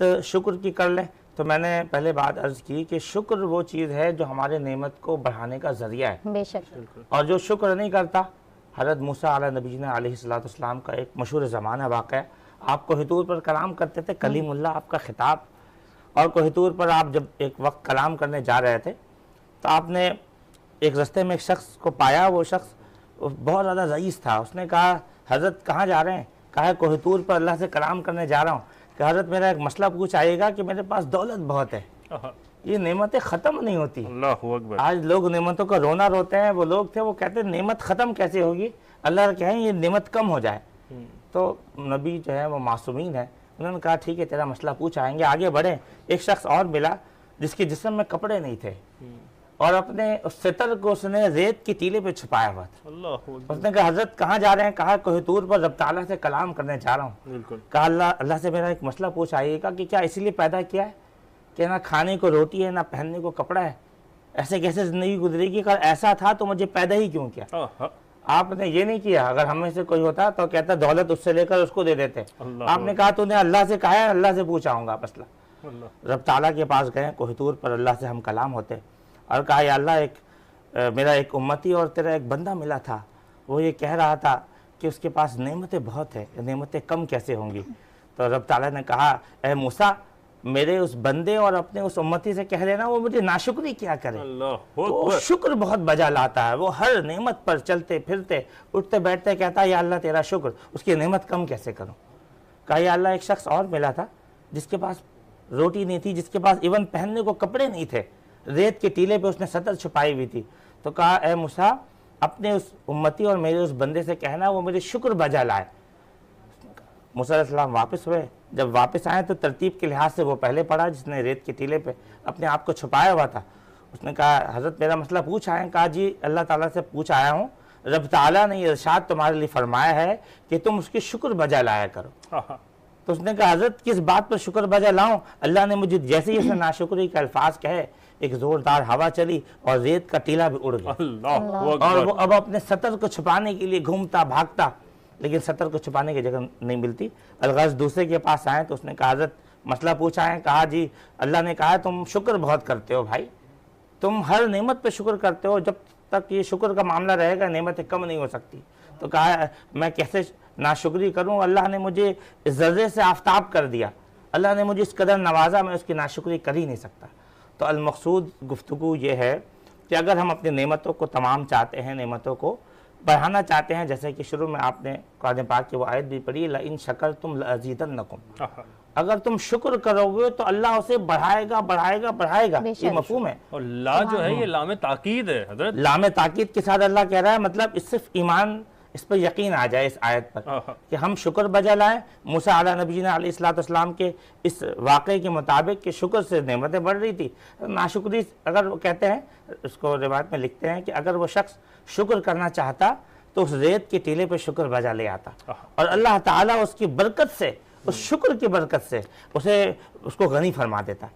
بات شکر کی کر لیں تو میں نے پہلے بات عرض کی کہ شکر وہ چیز ہے جو ہمارے نعمت کو بڑھانے کا ذریعہ ہے، بے شک، اور جو شکر نہیں کرتا، حضرت موسیٰ علیہ نبینا علیہ السلام کا ایک مشہور زمانہ واقعہ، آپ کوہ طور پر کلام کرتے تھے، کلیم اللہ آپ کا خطاب، اور کوہ طور پر آپ جب ایک وقت کلام کرنے جا رہے تھے تو آپ نے ایک رستے میں ایک شخص کو پایا، وہ شخص بہت زیادہ ضعیف تھا، اس نے کہا حضرت کہاں جا رہے ہیں؟ کہا کوہ طور پر اللہ سے کلام کرنے جا رہا ہوں، کہ حضرت میرا ایک مسئلہ پوچھ آئے گا کہ میرے پاس دولت بہت ہے، یہ نعمتیں ختم نہیں ہوتی۔ اللہ اکبر۔ آج لوگ نعمتوں کا رونا روتے ہیں، وہ لوگ تھے وہ کہتے ہیں نعمت ختم کیسے ہوگی، اللہ کہیں یہ نعمت کم ہو جائے۔ تو نبی جو ہے وہ معصومین ہے، انہوں نے کہا ٹھیک ہے تیرا مسئلہ پوچھ آئیں گے، آگے بڑھیں۔ ایک شخص اور ملا جس کے جسم میں کپڑے نہیں تھے اور اپنے اس ستر کو اس نے ریت کی ٹیلے پہ چھپایا ہوا تھا۔ اللہ اکبر۔ اس نے کہا حضرت کہاں جا رہے ہیں؟ کہا کوہ طور پر رب تعالیٰ سے کلام کرنے جا رہا ہوں۔ بالکل۔ کہا اللہ سے میرا ایک مسئلہ پوچھ آئیے گا کہ کیا اسی لیے پیدا کیا ہے کہ نہ کھانے کو روٹی ہے نہ پہننے کو کپڑا ہے، ایسے کیسے زندگی گزرے گی؟ کہا ایسا تھا تو مجھے پیدا ہی کیوں کیا؟ آپ نے یہ نہیں کیا، اگر ہم میں سے کوئی ہوتا تو کہتا دولت اس سے لے کر اس کو دے دیتے۔ آپ نے کہا تو نے اللہ سے کہا ہے، اللہ سے پوچھ آؤں گا مسئلہ۔ رب تعالیٰ کے پاس گئے کوہ طور پر، اللہ سے ہم کلام ہوتے، اور کہا یا اللہ میرا ایک امتی اور تیرا ایک بندہ ملا تھا، وہ یہ کہہ رہا تھا کہ اس کے پاس نعمتیں بہت ہیں، نعمتیں کم کیسے ہوں گی؟ تو رب تعالیٰ نے کہا اے موسیٰ میرے اس بندے اور اپنے اس امتی سے کہہ دینا وہ مجھے ناشکری کیا کرے، وہ شکر بہت بجا لاتا ہے، وہ ہر نعمت پر چلتے پھرتے اٹھتے بیٹھتے کہتا ہے یا اللہ تیرا شکر، اس کی نعمت کم کیسے کروں؟ کہا یا اللہ ایک شخص اور ملا تھا جس کے پاس روٹی نہیں تھی، جس کے پاس ایون پہننے کو کپڑے نہیں تھے، ریت کے ٹیلے پہ اس نے سطر چھپائی ہوئی تھی، تو کہا اے موسیٰ اپنے اس امتی اور میرے اس بندے سے کہنا وہ میرے شکر بجا لائے۔ موسیٰ علیہ السلام واپس ہوئے، جب واپس آئے تو ترتیب کے لحاظ سے وہ پہلے پڑھا جس نے ریت کے ٹیلے پہ اپنے آپ کو چھپایا ہوا تھا۔ اس نے کہا حضرت میرا مسئلہ پوچھ آئے ہیں؟ کہا جی اللہ تعالیٰ سے پوچھ آیا ہوں، رب تعالیٰ نے یہ ارشاد تمہارے لیے فرمایا ہے کہ تم اس کی شکر بجا لایا کرو۔ تو اس نے کہا حضرت کس بات پر شکر بجا لاؤں؟ اللہ نے مجھے جیسے ہی اس نے ناشکری کے الفاظ کہے ایک زوردار ہوا چلی اور ریت کا ٹیلا بھی اڑ گیا، اور وہ اب اپنے سطر کو چھپانے کے لیے گھومتا بھاگتا، لیکن سطر کو چھپانے کی جگہ نہیں ملتی۔ الغرض دوسرے کے پاس آئے تو اس نے کہا حضرت مسئلہ پوچھا ہے؟ کہا جی اللہ نے کہا تم شکر بہت کرتے ہو بھائی، تم ہر نعمت پہ شکر کرتے ہو، جب تک یہ شکر کا معاملہ رہے گا نعمتیں کم نہیں ہو سکتی۔ تو کہا میں کیسے ناشکری کروں، اللہ نے مجھے اس ذرے سے آفتاب کر دیا، اللہ نے مجھے اس قدر نوازا، میں اس کی ناشکری کر ہی نہیں سکتا۔ تو المقصود گفتگو یہ ہے کہ اگر ہم اپنی نعمتوں کو تمام چاہتے ہیں، نعمتوں کو بڑھانا چاہتے ہیں، جیسے کہ شروع میں آپ نے قرآن پاک کی وہ آیت بھی پڑھی لَإِن شَكَرْتُمْ لَأَزِيدَنَّكُمْ، اگر تم شکر کرو گے تو اللہ اسے بڑھائے گا بڑھائے گا بڑھائے گا، یہ مفہوم ہے۔ اور لا جو ہے یہ لام تاکید ہے حضرت، لام تاکید کے ساتھ اللہ کہہ رہا ہے، مطلب اس صرف ایمان، اس پر یقین آ جائے اس آیت پر کہ ہم شکر بجا لائیں۔ موسیٰ علیہ نبینا علیہ السلام کے اس واقعے کے مطابق کہ شکر سے نعمتیں بڑھ رہی تھی، ناشکری اگر وہ کہتے ہیں، اس کو روایت میں لکھتے ہیں کہ اگر وہ شخص شکر کرنا چاہتا تو اس ریت کے ٹیلے پہ شکر بجا لے آتا، اور اللہ تعالیٰ اس کی برکت سے، اس شکر کی برکت سے اس کو غنی فرما دیتا۔